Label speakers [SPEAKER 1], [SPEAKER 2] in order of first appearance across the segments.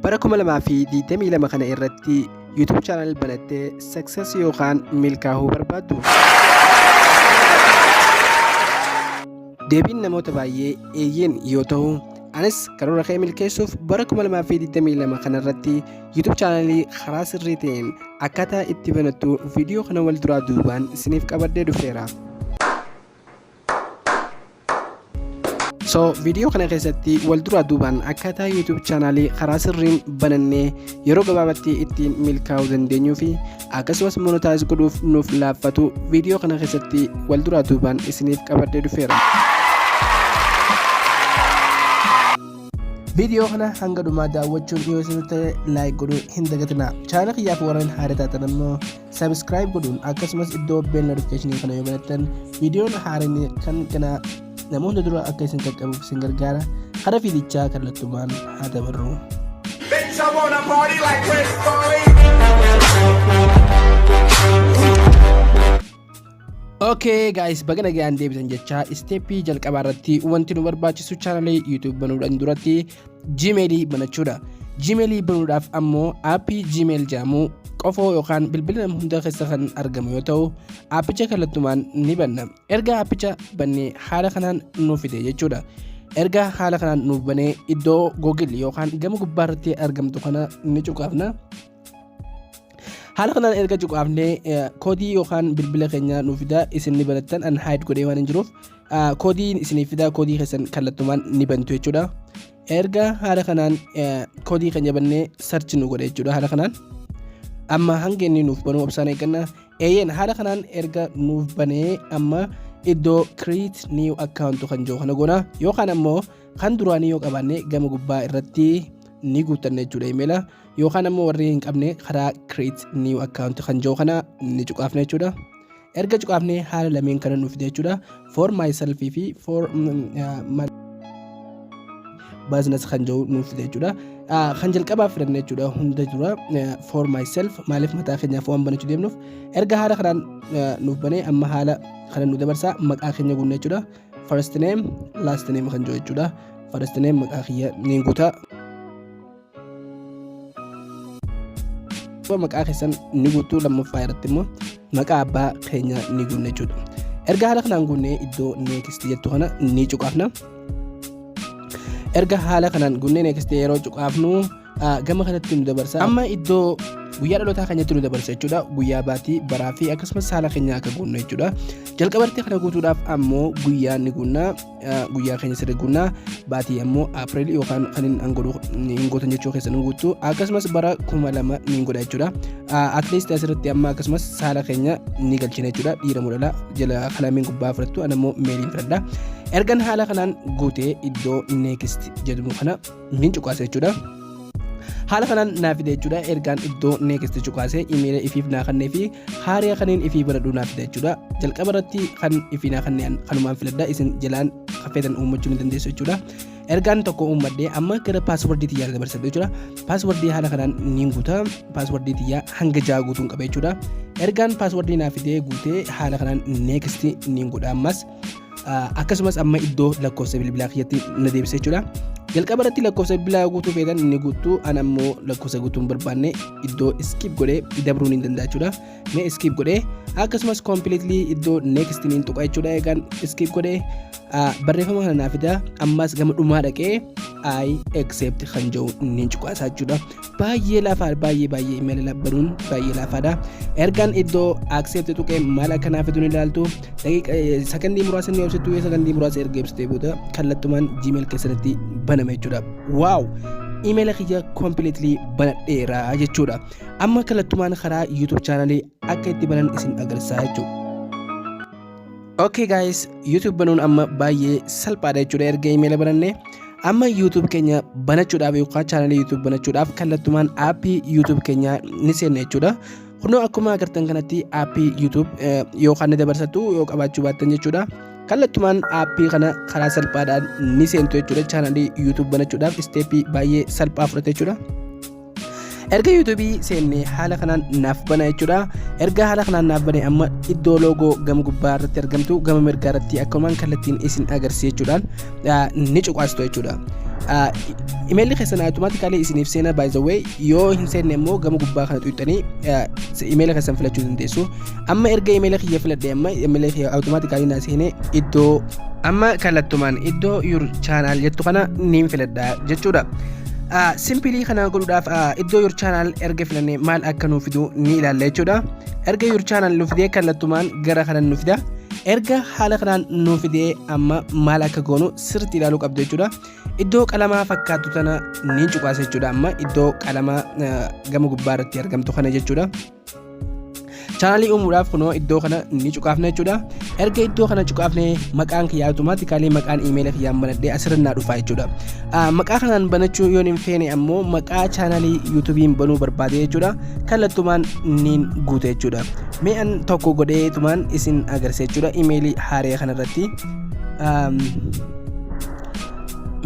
[SPEAKER 1] Bara 2022 kana irratti YouTube channel banattee success yookaan milkaa'uu barbaaddu? Deebiin namoota baay'ee eeyyeen yoo ta'u, anis karoora kee milkeessuuf bara 2022 kana irratti YouTube channelii karaa sirrii ta'een akkaataa itti banattu viidiyoo kana wal duraa duubaan isiniif qabadhee dhufeera. Viidiyoo kana keessatti wal duraa duubaan akkaataa YouTube channelii karaa sirriin banannee yeroo gabaabaatti ittiin milkaa'uu dandeenyuu fi akkasumas monetize godhuuf nuuf laaffatu viidiyoo kana keessatti wal duraa duubaan isiniif qabadhee dhufeera. Viidiyoo kana hanga dhumaa daawwachuun yoo isin ta'e like godhuu hin dagatinaa. Channel kiyyaaf warreen haaraa taatan immoo subscribe godhuun akkasumas iddoo bell notification kana yoo banattan viidiyoon haaraan kan kana namoota dura akka isin qaqqabuuf isin gargaara. Hara fiidichaa kallattumaan haa dabarru. Okay guys, baga nagaan deebitan jechaa steepii jalqabaa irratti wanti nu barbaachisu channel YouTube banuudhaan duratti Gmail banachuudha. Gmail banuudhaaf ammoo aappii Gmail jedhamu qofoo yookaan bilbila nama hunda keessa kan argamu yoo ta'u, aappicha kallattumaan ni banna. Erga aappicha bannee haala kanaan nuuf fide jechuudha. Erga haala kanaan nuuf banee iddoo Google yookaan gama gubbaa irratti argamtu kana ni cuqaafna. Haala kanaan erga cuqaafnee koodii yookaan bilbila keenya nuuf fida isin ni banattan an hide godhee waan hin jiruuf koodii isiniif fida koodii keessan kallattumaan ni bantu jechuudha. Erga haala kanaan koodii keenya bannee search nu godhe jechuudha. Haala kanaan amma hanga inni nuuf banuu obsaan eegganna. Eeyyeen haala kanaan erga nuuf banee amma iddoo create new account kan jiru kana goona yookaan ammoo kan duraanii yoo qabaanne gama gubbaa irratti ni guutanne jechuudha emaila yookaan ammoo warri hin qabne karaa create new account kan jiru kana ni cuqaafne jechuudha. Erga cuqaafne haala lameen kana nuuf fide jechuudha. For myself fi for business kan jiru nuuf fide jechuudha. Kan jalqabaa fidanne jechuudha hunda dura for myself maaliif mataa keenyaaf waan banachuu deemnuuf erga haala kanaan nuuf banee amma haala kana nu dabarsaa maqaa keenya guunne jechuudha. First name last name kan jiru jechuudha. First name maqaa kiyya ni guutaa. Maqaa keessan ni guutuu lammaffaa irratti immoo maqaa abbaa keenya ni guunne jechuudha. Erga haala kanaan guunnee iddoo next jettu kana ni cuqaafna. Erga haala kanaan guunnee next yeroo cuqaafnu gama kanatti nu dabarsa. Amma iddoo guyyaa dhalootaa keenyatti nu dabarsa jechuudha. Guyyaa baatii baraa fi akkasumas haala keenya akka guunnu jechuudha. Jalqabartee kana guutuudhaaf ammoo guyyaa ni guunnaa guyyaa keenya sirrii guunnaa baatii ammoo April yookaan kan hin gootan jechuu keessa nu guutu akkasumas bara 2000 ni godha jechuudha. At least asirratti amma akkasumas haala keenya ni galchina jechuudha. Dhiira mudala jala kalamiin gubbaa fudhattu an ammoo meeliin fudhadha. Ergan haala kanaan guutee iddoo next jedhamu kana ni cuqaasa jechuudha. Haala kanaan naaf fide jechuudha. Ergaan iddoo next cuqaasee email ifiif naa kannee fi haariyaa kanneen ifii baradhuu naaf fide jechuudha. Jalqaba irratti kan ifii naa kanneen kanumaan filadha isin jalaan kaffeetan uumachuu ni dandeessu jechuudha. Ergaan tokko uummadhee amma gara paaswordii xiyyaa dabarsatu jechuudha. Paaswordii haala kanaan ni guuta. Paaswordii xiyyaa hanga 6 guutuun qaba jechuudha. Ergaan paaswordii naaf fide guutee haala kanaan next ni godha ammas. Akkasumas amma iddoo lakkoofsa bilbilaa kiyyatti na deebisee jechuudha. Jalqaba irratti lakkoofsa bilbilaa guutuu feetan ni guutuu an ammoo lakkoofsa guutuun barbaanne iddoo skip godhee dabruu ni danda'a jechuudha. Mee skip godhee akkasumas completely iddoo next ni tuqa jechuudha. Eegaan skip godhee barreeffama kana naaf fida ammas gama dhumaa dhaqee I accept kan jiru ni cuqaasaa jechuudha. Baay'ee laafaa baay'ee email labbanuun baay'ee laafaadha. Ergaan iddoo accept tuqee maal akka naaf fidu ni ilaaltu. Sakandii muraasa ni obsitu sakandii muraasa erga ibsitee booda kallattumaan Gmail keessatti baname jechuudha. Wow! Email kiyya completely banadheera jechuudha. Amma kallattumaan karaa YouTube channel akka itti banan isin agarsiisaa jechuudha. Okay guys, YouTube banuun amma baay'ee salphaadha jechuudha. Erga email bananne amma YouTube keenya banachuudhaaf yookaan channel YouTube banachuudhaaf kallattumaan aappii YouTube keenya ni seenna jechuudha. Kunoo akkuma agartan kanatti aappii YouTube yookaan ni dabarsatu yoo qabaachuu baattan jechuudha. Kallattumaan aappii kana karaa salphaadhaan ni seentu jechuudha. Channel YouTube banachuudhaaf steepii baay'ee salphaa fudhate jechuudha. erga YouTube seenne haala kanaan naaf bana jechuudha. Erga haala kanaan naaf bane amma iddoo loogoo gama gubbaa irratti argamtu gama mirgaa irratti akkumaan kallattiin isin agarsiisachuudhaan ni cuqaastu jechuudha. Emailli keessan automatically isiniif seena by the way yoo hin seenne immoo gama gubbaa kana tuuxanii emaila keessan filachuu dandeessu. Amma erga emaila kiyya filadhe amma emaila kiyya automatically na seene iddoo amma kallattumaan iddoo your channel jettu kana niin filadha jechuudha. Simply kana godhuudhaaf iddoo your channel erga filanne maal akka nuuf fidu ni ilaalla jechuudha. Erga your channel nuuf fidee kallattumaan gara kana nuuf fida. Erga haala kanaan nuuf fidee amma maal akka goonu sirriitti ilaaluu qabdu jechuudha. Iddoo qalamaa fakkaatu tana niin cuqaasa jechuudha. Amma iddoo qalamaa gama gubbaa irratti argamtu kana jechuudha. Channel uumuudhaaf kunoo iddoo kana ni cuqaafna jechuudha. Erga iddoo kana cuqaafne maqaan kiyya automatically maqaan email kiyyaan banadhee asirraa dhufa jechuudha. Maqaa kanaan banachuu yoo hin feene ammoo maqaa channel YouTube'n banuu barbaade jechuudha. Kallattumaan niin guute jechuudha. Mee an tokko godhee tumaan isin agarsiisa jechuudha. Email haaree kanarratti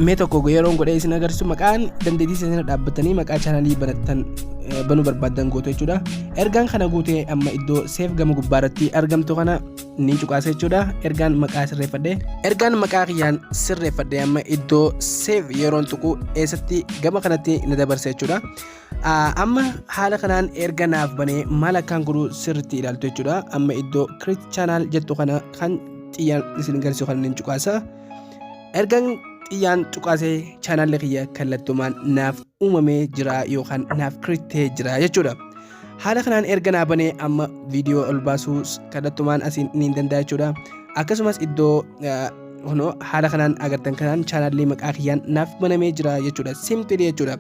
[SPEAKER 1] mee tokko yeroon godhee isin agarsiisu maqaan dandeettii isin dhaabbatanii maqaa channel banattan banuu barbaadan goote jechuudha. Ergaan kana guute amma iddoo save gama gubbaa irratti argamtu kana niin cuqaasa jechuudha. Ergaan maqaa sirreeffadhe ergaan maqaa kiyyaan sirreeffadhe amma iddoo save yeroon tuqu eessatti gama kanatti na dabarsa jechuudha. Amma haala kanaan erga naaf banee maal akkaan godhu sirriitti ilaaltu jechuudha. Amma iddoo create channel jettu kana kan xiyyaan isin agarsiisu kana niin cuqaasa. Ergaan xiyyaan cuqaasee channel kiyya kallattumaan naaf uumamee jira yookaan naaf create jira jechuudha. Haala kanaan erga naa banee amma viidiyoo ol baasuu kallattumaan asiin niin danda'a jechuudha. Akkasumas iddoo haala kanaan agartan kanaan channel maqaa kiyyaan naaf banamee jira jechuudha. Simple jechuudha.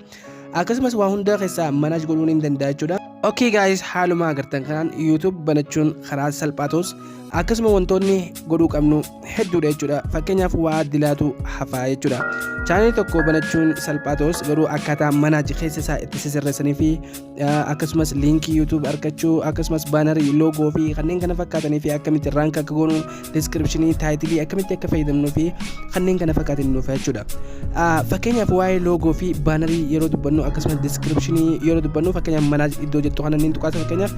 [SPEAKER 1] Akkasumas waa hunda keessaa manage godhuun hin danda'a jechuudha. Okay guys, haaluma agartan kanaan YouTube banachuun karaa salphaatos akkasuma wantoonni godhuu qabnu hedduudha jechuudha. Fakkeenyaaf waa dilaatu hafaa jechuudha. Channel tokko banachuun salphaatos garuu akkaataa manage keessa isaa itti sirreessanii fi akkasumas linkii YouTube argachuu akkasumas baanarii loogoo fi kanneen kana fakkaatanii fi akkamitti rank akka goonu descriptionii taayitilii akkamitti akka fayyadamnuu fi kanneen kana fakkaatan nuuf jechuudha. Fakkeenyaaf waa'ee loogoo fi baanarii yeroo dubbannu akkasumas descriptionii yeroo dubbannu fakkeenyaaf manage iddoo jettu kana niin tuqaasa. Fakkeenyaaf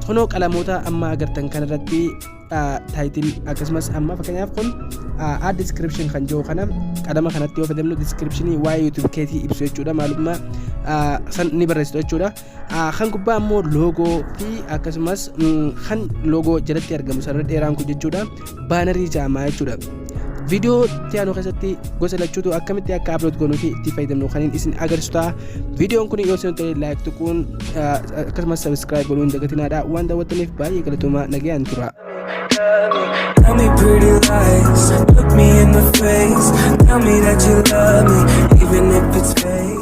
[SPEAKER 1] kunoo qalamoota amma agartan kanarratti title akkasumas amma fakkeenyaaf kun add description kan jiru kana qalama kanatti yoo fayyadamnu descriptionii waa'ee YouTube keetii ibsu jechuudha. Maalummaa san ni barreessitu jechuudha. Kan gubbaa ammoo loogoo fi akkasumas kan loogoo jalatti argamu sarara dheeraan kun jechuudha baanarii jaamaa jechuudha. Video tiyaanoo keessatti gosa lachuutu akkamitti akka upload goonuu fi itti fayyadamnu kan isin agarsiisu ta'a. Videoon kun yoo isin tolee like tuquun akkasumas subscribe gochuun hin dagatinaadha. Waan daawwattaniif baay'ee galatoomaa nagayaan tura.
[SPEAKER 2] Tell me pretty lies, look me in the face, tell me that you love me, even if it's fake.